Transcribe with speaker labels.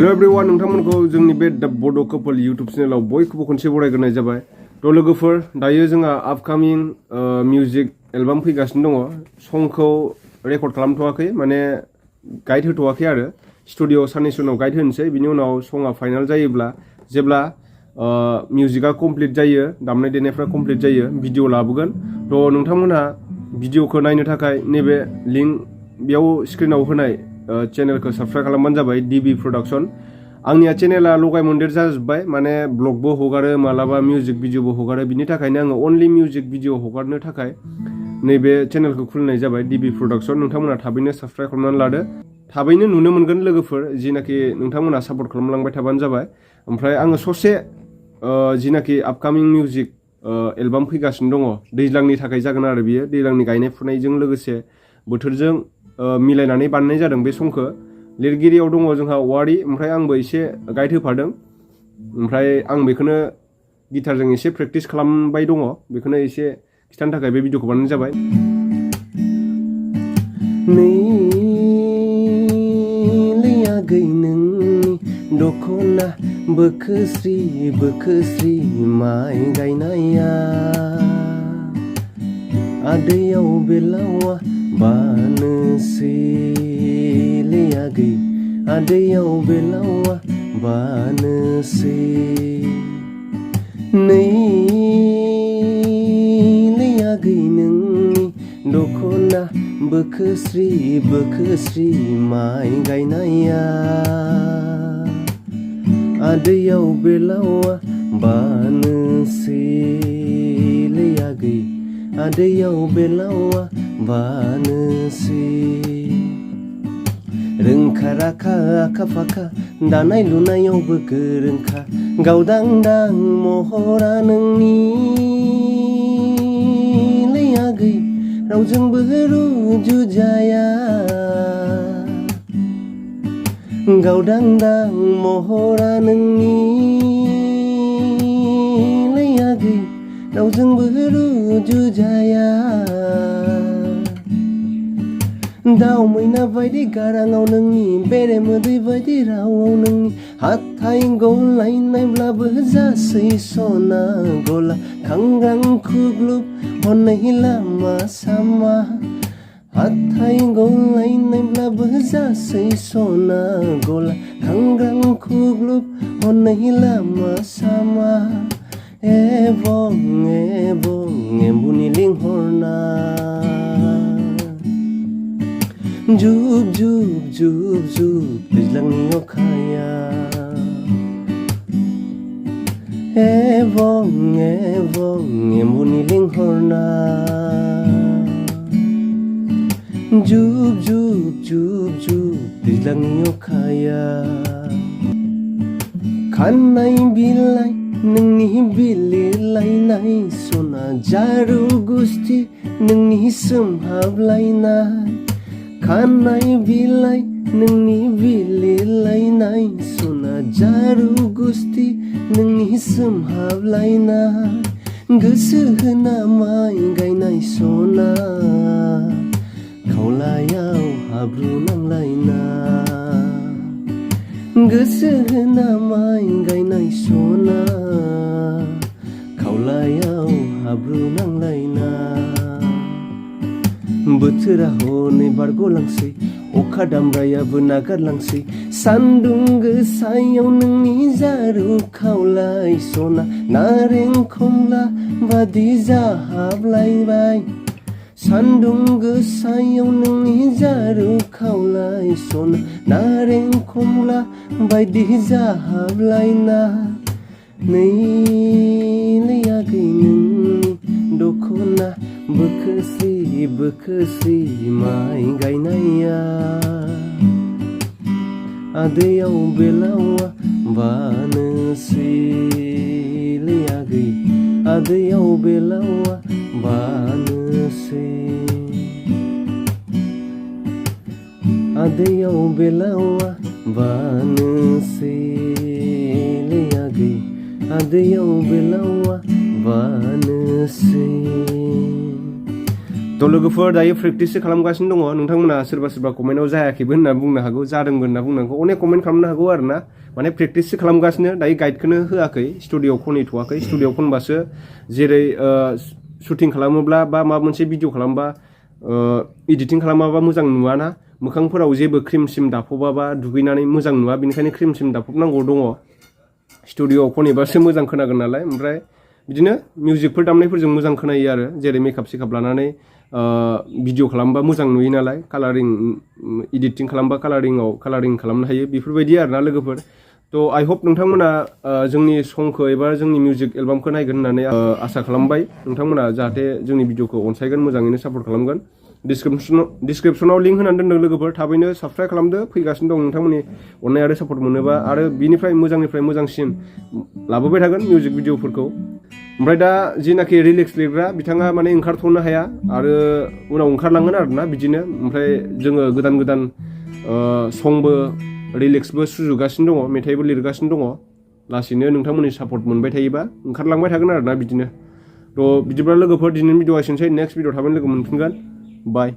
Speaker 1: Hello everyone नोंथांमोनखौ जोंनि बे दा बड' कपल इउटुब चेनेलाव बयखौबो खनसे बरायग्रोनाय जाबाय। थ' लोगोफोर दायो जोंहा आपकामिं मिउजिक एलबाम फैगासिनो दङ। संखौ रेकर्ड खालामथ'वाखै माने गाइड होथ'वाखै आरो स्टुडिअ साननैसो उनाव गाइड होनोसै। बिनि उनाव सङा फाइनाल जायोब्ला जेब्ला मिउजिकआ कमप्लिट जायो, दामनाय देनायफ्रा कमप्लिट जायो, भिडिअ लाबोगोन। थ' नोंथांमोनहा भिडिअखौ नायनो थाखाय नैबे लिंक बेयाव स्क्रिनाव होनाय चेनेलखौ साबस्क्राइब खालामबानो जाबाय, डिबि प्रडाक्शन। आंनिया चेनेला लगाय मोन्देर जाजोब्बाय, माने ब्लगबो हगारो, मालाबा मिउजिक भिडिअबो हगारो। बिनि थाखायनो आङो अनलि मिउजिक भिडिअ हगारनो थाखाय नैबे चेनेलखौ खुलिनाय जाबाय, डिबि प्रडाक्शन। नोंथांमोना थाबैनो साबस्क्राइब खालामनानै लादो। थाबैनो नुनो मोनगोन लोगोफोर, जिनाखि नोंथांमोना सापर्ट खालामलांबाय थाबानो जाबाय। ओमफ्राय आङो ससे जिनाखि आपकामिं मिउजिक एलबाम फैगासिनो दङ, दैज्लांनि थाखाय जागोन आरो बियो। दैज्लांनि गायनाय फुनायजों लोगोसे बोथोरजों मिलायनानै बानायनाय जादों बे संखौ। लिरगिरियाव दङ जोंहा वारि, ओमफ्राय आंबो एसे गाइड होफादों। ओमफ्राय आं बेखौनो गिटारजों एसे प्रेक्टिस खालामबाय दङ, बेखौनो एसे खिथानो थाखाय बे भिडिअखौ बानायनाय जाबाय। नैलियागै नोंनि दख'ना बोखोस्रि बोखोस्रि माइ गायनाया, आदैयाव बेलावा बानोसै लियागै आदैयाव बेलावा बानोसै। नैलियागै नोंनि दख'ना बोखोस्रि बोखोस्रि माइ गायनाया, आदैयाव बेलावा बानोसै लियागै आदैयाव बेलावा बानोसै। रोंखा राखा आखा फाखा दानाय लुनायावबो गोरोंखा, गावदांदां महरा नोंनि लियागै रावजोंबो रुजुजाया, गावदांदां महरा नोंनि लियागै रावजोंबो रुजुजाया। दाउ मैना बायदि गाराङाव नोंनि, बेरे मोदै बायदि रावआव नोंनि, हाथाय गलायनायब्लाबो जासै सना गला, खांग्रां खुग्लुब हनै लामा सामा, हाथाय गलायनायब्लाबो जासै सना गला, खांग्रां खुग्लुब हनै लामा सामा। एबं एबं एम्बुनि लिंहरनाय, जुब जुब जुब जुब दैज्लांनि अखाया, एबं एबं एम्बुनि लिंहरनाय, जुब जुब जुब जुब दैज्लांनि अखाया। खानाय बिलाइ नोंनि बिलिरलायनाय, सना जारु गुस्थि नोंनि सोमहाबलायनाय, खानाय बिलाइ नोंनि बिलिरलायनाय, सना जारु गुस्थि नोंनि सोमहाबलायनाय, गोसो होना माइ गायनाय सना, खावलायाव हाब्रु नांलायनाय, गोसो होना माइ गायनाय सना, खावलायाव हाब्रु नांलायनाय। बोथोरा हनै बारग'लांसै, अखा दामब्रायाबो नागारलांसै, सान्दुं गोसायाव नोंनि जारु खावलाय सना, नारें खमला बादि जाहाबलायबाय, सान्दुं गोसायाव नोंनि जारु खावलाय सना, नारें खमला बायदि जाहाबलायनाय। नैलियागै नोंनि दख'ना बोखोस्रि बोखोस्रि माइ गायनाया, आदैयाव बेलावा बानोसै लियागै आदैयाव बेलावा बानोसै, आदैयाव बेलावा बानोसै लियागै आदैयाव बेलावा बानोसै। थ' लोगोफोर दायो प्रेक्टिससो खालामगासिनो दङ नोंथांमोना सोरबा कमेन्टआव जायाखैबो होनना बुंनो हागौ जादोंबो होनना बुंनो हागौ अनेक कमेन्ट खालामनो हागौ आरो ना माने प्रेक्टिससो खालामगासिनो दायो गाइडखौनो होआखै स्टुडिअ'आव खनहैथ'वाखै स्टुडिअ'आव खनबासो जेरै शुटिं खालामोब्ला बा माबा मोनसे भिडिअ खालामबा एडिटिं खालामाबा मोजां नुवाना मोखांफोराव जेबो क्रिम सिम दाफबाबा दुगैनानै मोजां नुवा बेनिखायनो क्रिम सिम दाफबनांगौ दङ स्टुडिअ'आव खनहैबासो मोजां खोनागोन नालाय ओमफ्राय बिदिनो मिउजिकफोर दामनायफोरजों मोजां खोनायो आरो जेरै मेकआप सेकआप लानानै भिडिअ खालामबा मोजां नुयो नालाय कालारिं एडिटिं खालामबा कालारिं खालामनो हायो बेफोरबायदि आरो ना लोगोफोर थ' आइ होप नोंथांमोना जोंनि संखौ एबा जोंनि मिउजिक एलबामखौ नायगोन होननानै आसा खालामबाय नोंथांमोना जाहाथे जोंनि भिडिअखौ अनसायगोन मोजाङैनो सापर्ट खालामगोन डिसक्रिपसनाव लिंक होनानै दोनदों लोगोफोर थाबैनो साबस्क्राइब खालामदो फैगासिनो दं नोंथांमोननि अननाय आरो सापर्ट मोनोबा आरो बिनिफ्राय मोजांसिन लाबोबाय थागोन मिउजिक भिडिअफोरखौ ओमफ्राय दा जिनाखि रिलिक्स लिरग्रा बिथाङा माने ओंखारथ'नो हाया आरो उनाव ओंखारलांगोन आरोना बिदिनो ओमफ्राय जोङो गोदान संबो रिलिक्सबो सुजुगासिनो दङ मेथाइबो लिरगासिनो दङ लासैनो नोंथांमोननि सापर्ट मोनबाय थायोबा ओंखारलांबाय थागोन आरोना बिदिनो थ' बिदिब्ला लोगोफोर दिनैनि भिडिअ एसेनोसै नेक्स्ट भिडिअ थाबैनो लोगो मोनफिनगोन बाय